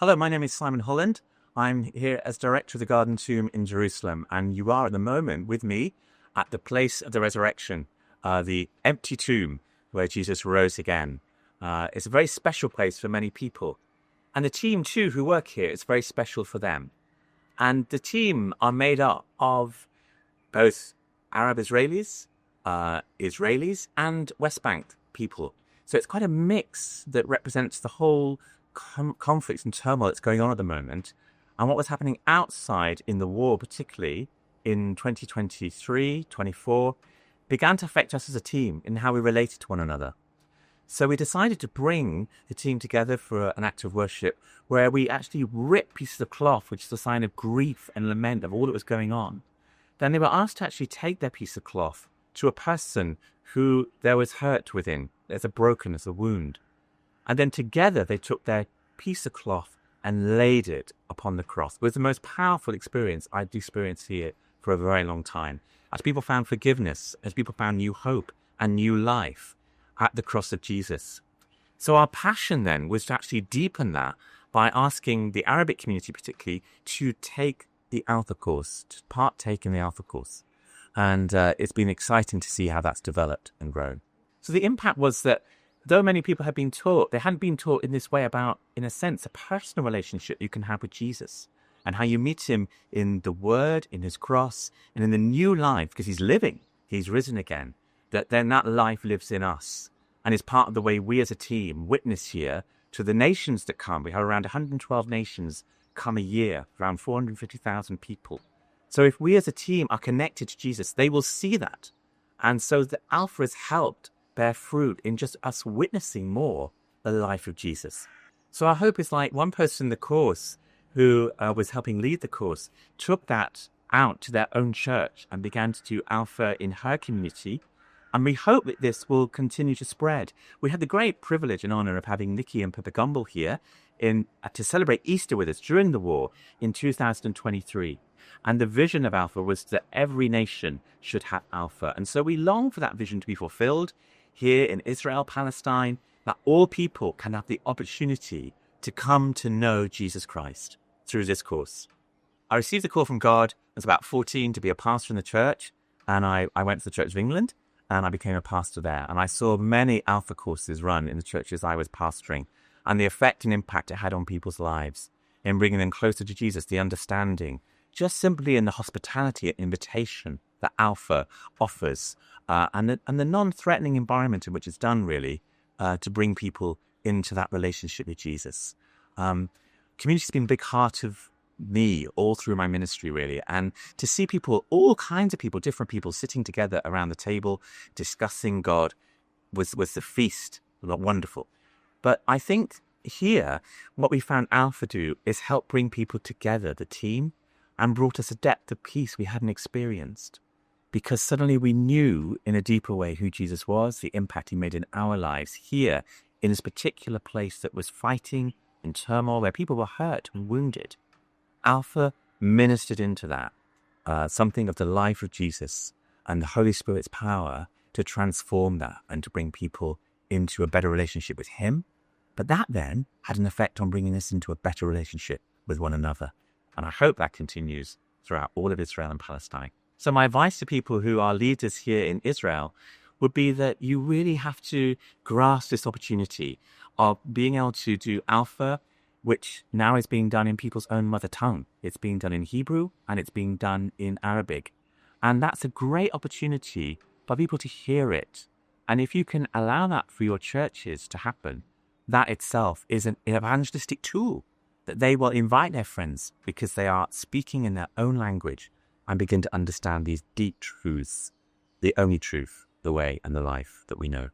Hello, my name is Simon Holland. I'm here as director of the Garden Tomb in Jerusalem, and you are at the moment with me at the place of the resurrection, the empty tomb where Jesus rose again. It's a very special place for many people. And the team, too, who work here, it's very special for them. And the team are made up of both Arab Israelis, Israelis, and West Bank people. So it's quite a mix that represents the whole conflict and turmoil that's going on at the moment, and what was happening outside in the war, particularly in 2023, 24, began to affect us as a team in how we related to one another. So we decided to bring the team together for an act of worship where we actually ripped pieces of cloth, which is a sign of grief and lament of all that was going on. Then they were asked to actually take their piece of cloth to a person who there was hurt within. There's a brokenness, a wound. And then together they took their piece of cloth and laid it upon the cross. It was the most powerful experience I'd experienced here for a very long time. As people found forgiveness, as people found new hope and new life at the cross of Jesus. So our passion then was to actually deepen that by asking the Arabic community particularly to take the Alpha course, to partake in the Alpha course. And it's been exciting to see how that's developed and grown. So the impact was that though many people had been taught, they hadn't been taught in this way about, in a sense, a personal relationship you can have with Jesus and how you meet him in the word, in his cross, and in the new life, because he's living, he's risen again, that then that life lives in us and is part of the way we as a team witness here to the nations that come. We have around 112 nations come a year, around 450,000 people. So if we as a team are connected to Jesus, they will see that. And so the Alpha has helped bear fruit in just us witnessing more the life of Jesus. So our hope is like one person in the course who was helping lead the course took that out to their own church and began to do Alpha in her community. And we hope that this will continue to spread. We had the great privilege and honor of having Nikki and Pippa Gumble here to celebrate Easter with us during the war in 2023. And the vision of Alpha was that every nation should have Alpha. And so we long for that vision to be fulfilled here in Israel, Palestine, that all people can have the opportunity to come to know Jesus Christ through this course. I received a call from God. I was about 14 to be a pastor in the church. And I went to the Church of England and I became a pastor there. And I saw many Alpha courses run in the churches I was pastoring and the effect and impact it had on people's lives in bringing them closer to Jesus, the understanding, just simply in the hospitality and invitation that Alpha offers, and the non-threatening environment in which it's done, really, to bring people into that relationship with Jesus. Community's been a big heart of me all through my ministry, really, and to see people, all kinds of people, different people, sitting together around the table, discussing God, was the feast, wonderful. But I think here, what we found Alpha do is help bring people together, the team, and brought us a depth of peace we hadn't experienced. Because suddenly we knew in a deeper way who Jesus was, the impact he made in our lives here in this particular place that was fighting in turmoil, where people were hurt and wounded. Alpha ministered into that, something of the life of Jesus and the Holy Spirit's power to transform that and to bring people into a better relationship with him. But that then had an effect on bringing us into a better relationship with one another. And I hope that continues throughout all of Israel and Palestine. So my advice to people who are leaders here in Israel would be that you really have to grasp this opportunity of being able to do Alpha, which now is being done in people's own mother tongue. It's being done in Hebrew and it's being done in Arabic. And that's a great opportunity for people to hear it. And if you can allow that for your churches to happen, that itself is an evangelistic tool that they will invite their friends because they are speaking in their own language and begin to understand these deep truths, the only truth, the way and the life that we know.